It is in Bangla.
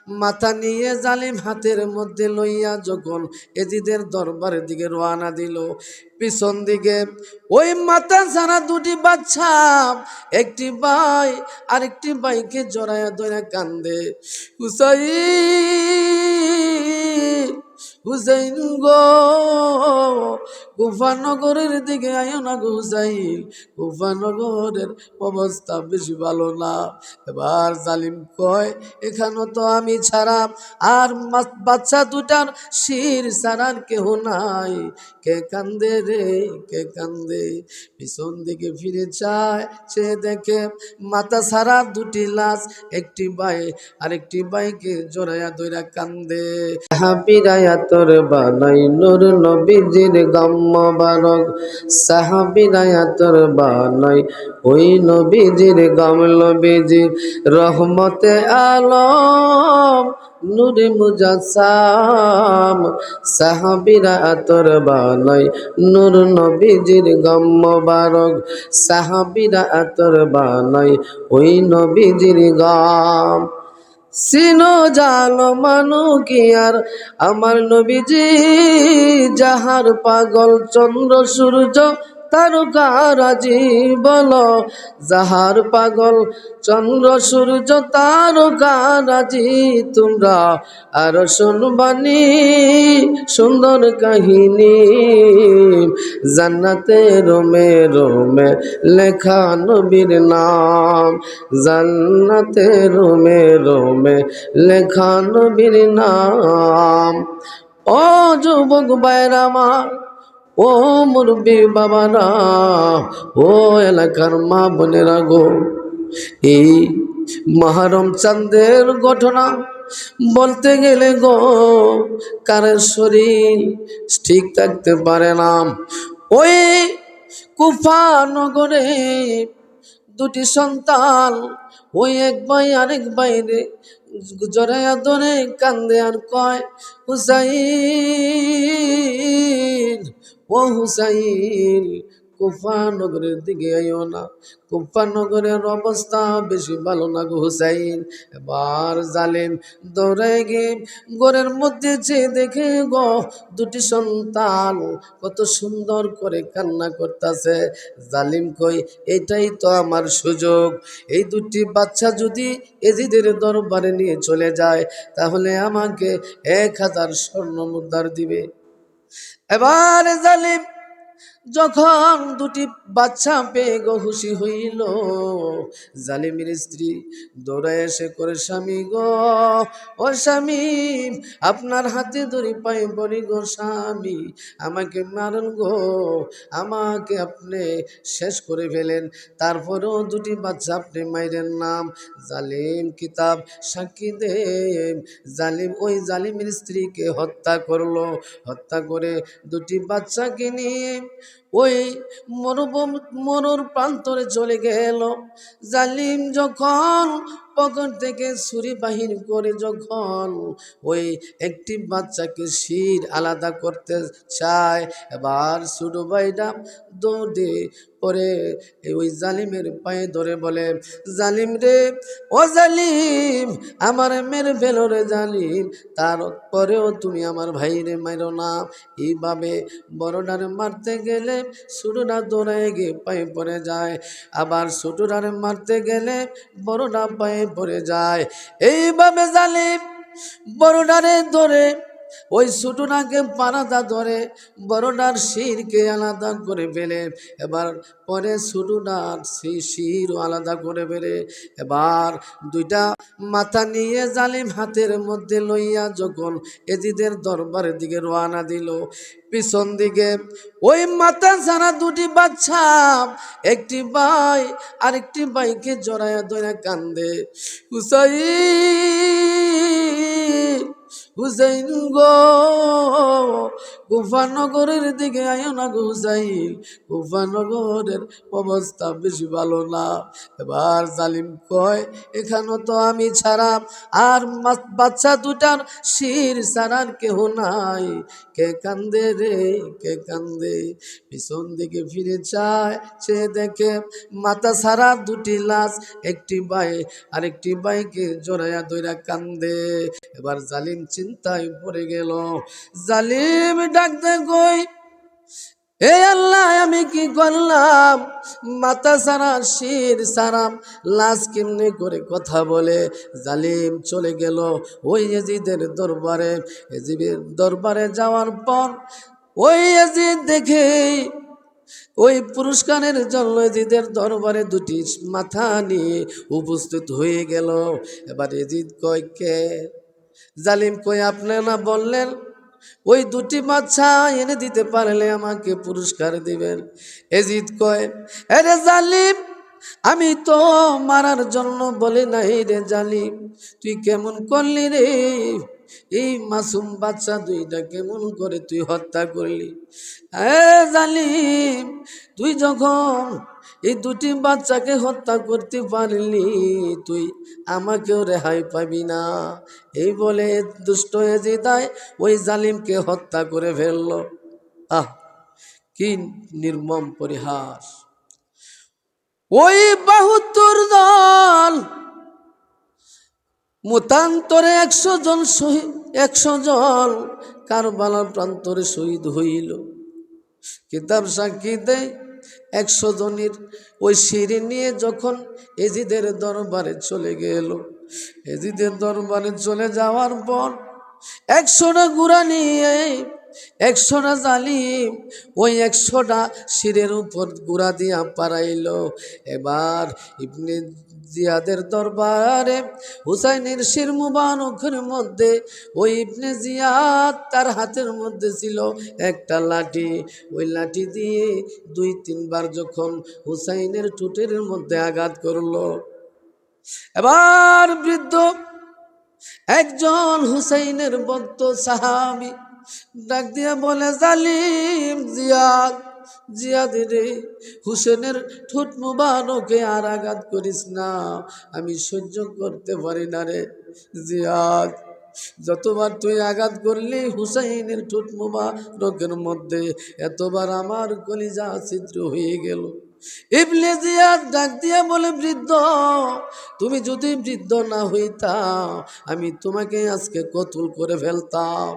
মাথা নিয়ে জালিম হাতের মধ্যে লইয়া যখন এজিদের দরবারের দিকে রওনা দিল, পিছন দিকে ওই মাথা ছাড়া দুটি বাচ্চা, একটি ভাই আরেকটি ভাইকে জড়াইয়া ধরে কান্দে, হুসাইন হুসাইন গো, কুফানগরের দিকে আয়ো না গো হুসাইন, কুফানগরের অবস্থা বেশি ভালো না। এবার জালিম কয়, এখানে তো আমি ছাড়া আর বাচ্চা দুটার শির ছাড়ার কেহ নাই, কে কান্দে রে কে কান্দে। পিছন দিকে ফিরে চায়, সে দেখে মাথা ছাড়া দুটি লাশ, একটি ভাই আরেকটি ভাইকে জড়াইয়া ধইরা কান্দে। সাহাবীরা তোর বানাই নূর নবীজির গাম মোবারক, সাহাবীরা তোর বানাই ওই নবীজির গাম, নবীজির রহমতে আলম নূরে মুজাসসাম, সাহাবীরা তোর বানাই নূর নবীজির গাম মোবারক, সাহাবীরা তোর বানাই ওই নবীজির গাম। সিনো জানো মানু কি আর আমার নবীজি, যাহার পাগল চন্দ্র সূর্য তারকারাজি, বলো যাহার পাগল চন্দ্র সূর্য তারকারাজি, তোমরা আর শুনবানি সুন্দর কাহিনী, জান্নাতে রোমে রোমে লেখা নবীর নাম, জান্নাতে রোমে রোমে লেখা নবীর নাম। ও যুবক ভাইরা আমার, ও মুরব্বী বাবারা, ও এলাকার মা বোনেরা গো, এই মহরম চাঁদের ঘটনা বলতে গেলে গো, কারের শরীর ঠিক থাকতে পারে না। ওই কুফা নগরে দুটি সন্তান, ওই এক ভাই আরেক ভাইরে জড়াইয়া ধরে কান্দে আর কয়, হুসাইন ও হুসাইন, কুফা নগরের দিকে আইও না, কুফা নগরের অবস্থা বেশি ভালো না গো হুসাইন। এবার জালিম দৌড়ে গিয়ে ঘরের মধ্যে যে দেখে গো, দুটি সন্তান কত সুন্দর করে কান্না করতেছে। জালিম কই, এটাই তো আমার সুযোগ, এই দুটি বাচ্চা যদি এজিদের দরবারে নিয়ে চলে যায়, তাহলে আমাকে 1000 স্বর্ণ মুদ্রার দিবে। এবার জালিম যখন দুটি বাচ্চা পেয়ে গো খুশি হইল, জালিমের স্ত্রী দৌড়ায় এসে করে, স্বামী গো, ও স্বামী, আপনার হাতে ধরি পায়ে পড়ি গো স্বামী, আমাকে মারুন গো, আমাকে আপনি শেষ করে ফেলেন, তারপরেও দুটি বাচ্চা আপনি মাইরেন নাম। জালিম কিতাব সাক্ষী দেব, জালিম ওই জালিমের স্ত্রীকে হত্যা করলো, হত্যা করে দুটি বাচ্চাকে নিয়ে ওই মরুর প্রান্তরে চলে গেল। জালিম যখন পকেট থেকে ছুরি বাহির করে যখন ওই একটি বাচ্চাকে শির আলাদা করতে চায়, এবার ছোট ভাইটা দৌড়ে পরে ওই জালিমের পায়ে ধরে বলে, জালিম রে, ও জালিম, আমার মেরে ফেলো রে জালিম, তারপরেও তুমি আমার ভাইরে মারো না। এইভাবে বড়টারে মারতে গেলে ছোটরা দৌড়ায় গিয়ে পায়ে পড়ে যায়, আবার ছোটরারে মারতে গেলে বড়টা পায়ে পড়ে যায়। এইভাবে জালিম বড়টারে ধরে ওই ছোটটাকে পানাদা ধরে বড়টার শিরকে আলাদা করে ফেলে, এবার পরে ছোটটার সেই শিরও আলাদা করে ফেলে। এবার দুইটা মাথা নিয়ে জালিম হাতের মধ্যে লইয়া যখন এজিদের দরবারের দিকে রওনা দিল, পিছন দিকে ওই মাথা ছাড়া দুটি বাচ্চা, একটি ভাই আরেকটি ভাইকে জড়াইয়া ধরে কান্দে, হুসাইন হুসাইন গো, কুফা নগরের দিকে আয়ো না গো হুসাইন, কুফা নগরের অবস্থা বেশি ভালো না। এবার জালিম কয় এখানে তো আমি ছাড়া আর বাচ্চা দুটার শির ছাড়ার কেহ নাই, কে কান্দে রে কে কান্দে। পিছন দিকে ফিরে চায়, সে দেখে মাথা ছাড়া দুটি লাশ, একটি ভাই আরেকটি ভাইকে জড়াইয়া ধইরা কান্দে। এবার জালিম চিন্তায় পড়ে গেল। জালিম ডাকতে কই এ আল্লাহ আমি কি করলাম, মাথা সারা শির সারাম লাশ কেমনে করে কথা বলে। জালিম চলে গেল ওই ইয়াজিদের দরবারে। ইয়াজিদের দরবারে যাওয়ার পর ওই ইয়াজিদ দেখে ওই পুরস্কারের জন্য ইয়াজিদের দরবারে দুটি মাথা নিয়ে উপস্থিত হয়ে গেল। এবার ইয়াজিদ কয় কে? জালিম কই আপনি না বললেন ওই দুটি বাচ্চা এনে দিতে পারলে আমাকে পুরস্কার দিবেন। এজিদ কয় আরে জালিম, আমি তো মারার জন্য বলি নাই রে জালিম, তুই কেমন করলি রে? এই মাসুম বাচ্চা দুইটা কেমন করে তুই হত্যা করলি? জালিম, তুই যখন এই দুটি বাচ্চাকে হত্যা করতে পারলি, তুই আমাকেও রেহাই পাবি না। এই বলে দুষ্ট এজিদায় ওই জালিমকে হত্যা করে ফেলল। আহ, কি নির্মম পরিহাস! ওই 72 দল মতান্তরে 100 জন শহীদ, 100 জন কারবালার প্রান্তরে শহীদ হইল। কিতাব সাক্ষী দেয় 100 জনের ওই শিরি নিয়ে যখন এজিদের দরবারে চলে গেল, এজিদের দরবারে চলে যাওয়ার পর 100টা গুড়া নিয়ে 100টা জালিম ওই 100টা শিরের উপর গুড়া দিয়া পারাইল। এবার ইবনে জিয়াদের দরবারে হুসাইনের শির মুবারকের মধ্যে ওই ইবনে জিয়াদ তার হাতের মধ্যে ছিল একটা লাঠি। ওই লাঠি দিয়ে 2-3 বার যখন হুসাইনের ঠোঁটের মধ্যে আঘাত করলো, এবার বৃদ্ধ একজন হুসাইনের ভক্ত সাহাবী ডাক দিয়ে বলে জালিম জিয়াদ, জিয়াদ রে, হুসেনের ঠোঁট মুবারকে আর আঘাত করিস না, আমি সহ্য করতে পারি না রে জিয়াদ। যতবার তুই আঘাত করলি হুসাইনের ঠোঁট মুবারকের মধ্যে, এতবার আমার কলিজা ছিদ্র হয়ে গেল। ইবনে জিয়াদ ডাক দিয়ে বলে বৃদ্ধ, তুমি যদি বৃদ্ধ না হইতা আমি তোমাকে আজকে কতল করে ফেলতাম।